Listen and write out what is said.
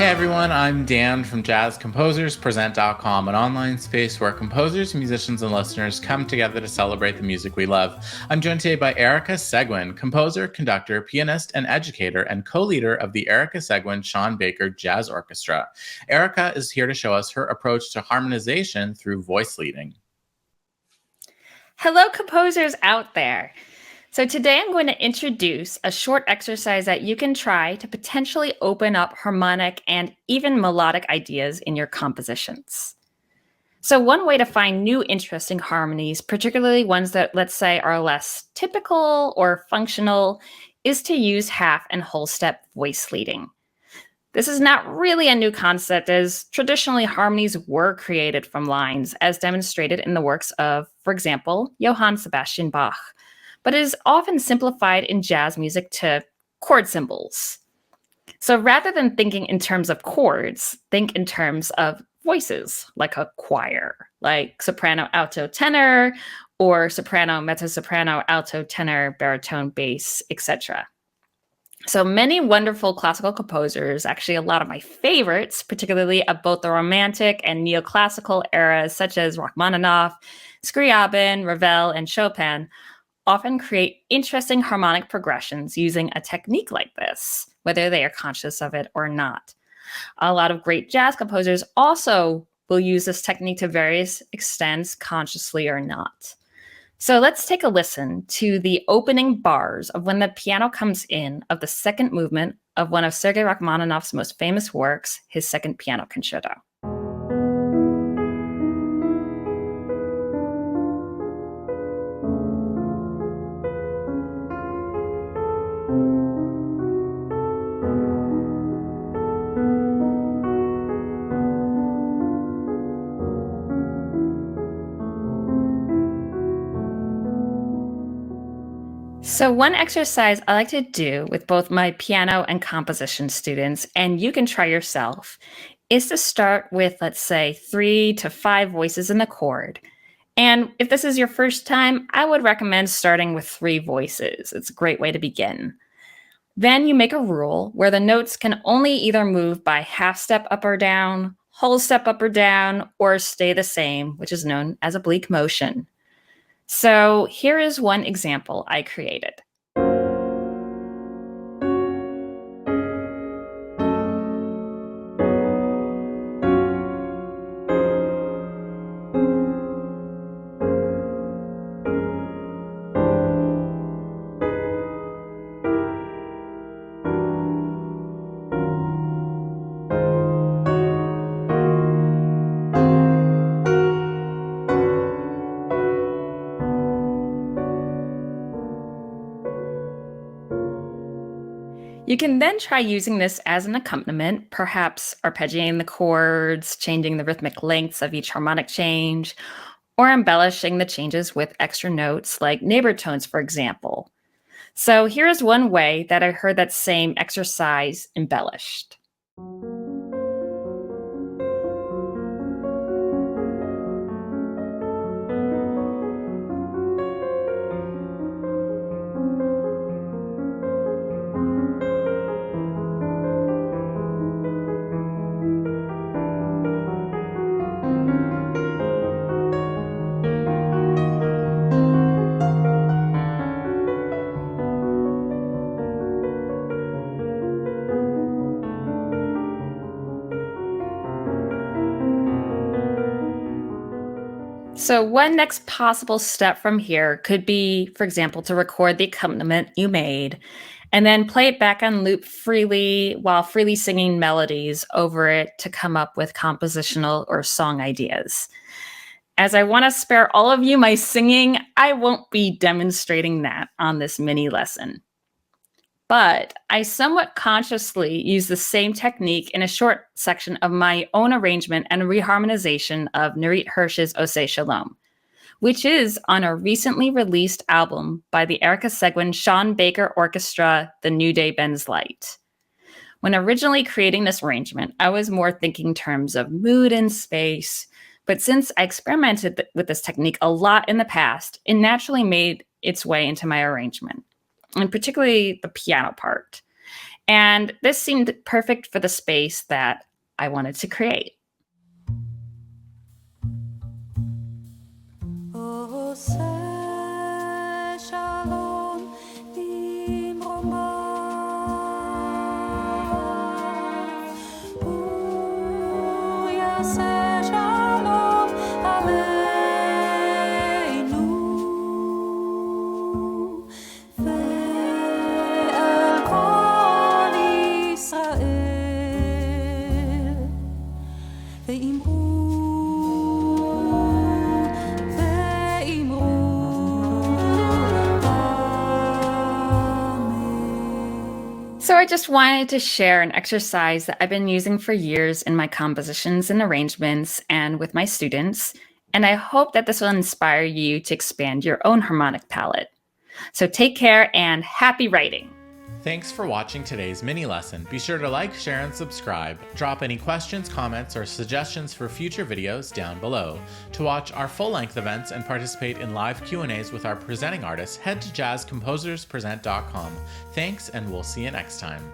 Hey everyone, I'm Dan from JazzComposersPresent.com, an online space where composers, musicians, and listeners come together to celebrate the music we love. I'm joined today by Erica Seguine, composer, conductor, pianist, and educator, and co-leader of the Erica Seguine Shon Baker Jazz Orchestra. Erica is here to show us her approach to harmonization through voice leading. Hello, composers out there. So today I'm going to introduce a short exercise that you can try to potentially open up harmonic and even melodic ideas in your compositions. So one way to find new interesting harmonies, particularly ones that, let's say, are less typical or functional, is to use half and whole step voice leading. This is not really a new concept, as traditionally harmonies were created from lines, as demonstrated in the works of, for example, Johann Sebastian Bach, but is often simplified in jazz music to chord symbols. So rather than thinking in terms of chords, think in terms of voices, like a choir, like soprano, alto, tenor, or soprano, mezzo-soprano, alto, tenor, baritone, bass, etc. So many wonderful classical composers, actually a lot of my favorites, particularly of both the Romantic and neoclassical eras, such as Rachmaninoff, Scriabin, Ravel, and Chopin, often create interesting harmonic progressions using a technique like this, whether they are conscious of it or not. A lot of great jazz composers also will use this technique to various extents, consciously or not. So let's take a listen to the opening bars of When the Piano Comes In of the second movement of one of Sergei Rachmaninoff's most famous works, his second piano concerto. So one exercise I like to do with both my piano and composition students, and you can try yourself, is to start with, let's say, 3 to 5 voices in the chord. And if this is your first time, I would recommend starting with 3 voices. It's a great way to begin. Then you make a rule where the notes can only either move by half step up or down, whole step up or down, or stay the same, which is known as oblique motion. So here is one example I created. You can then try using this as an accompaniment, perhaps arpeggiating the chords, changing the rhythmic lengths of each harmonic change, or embellishing the changes with extra notes like neighbor tones, for example. So here's one way that I heard that same exercise embellished. So one next possible step from here could be, for example, to record the accompaniment you made and then play it back on loop freely while freely singing melodies over it to come up with compositional or song ideas. As I want to spare all of you my singing, I won't be demonstrating that on this mini lesson. But I somewhat consciously use the same technique in a short section of my own arrangement and reharmonization of Nurit Hirsh's Ose Shalom, which is on a recently released album by the Erica Seguine Shon Baker Orchestra, The New Day Bends Light. When originally creating this arrangement, I was more thinking in terms of mood and space, but since I experimented with this technique a lot in the past, it naturally made its way into my arrangement, and particularly the piano part. And this seemed perfect for the space that I wanted to create. Ose Shalom Ose Shalom Aleinu ve'al kol Yisrael ve'imru So I just wanted to share an exercise that I've been using for years in my compositions and arrangements and with my students, and I hope that this will inspire you to expand your own harmonic palette. So take care and happy writing! Thanks for watching today's mini lesson. Be sure to like, share, and subscribe. Drop any questions, comments, or suggestions for future videos down below. To watch our full-length events and participate in live Q&As with our presenting artists, head to jazzcomposerspresent.com. Thanks, and we'll see you next time.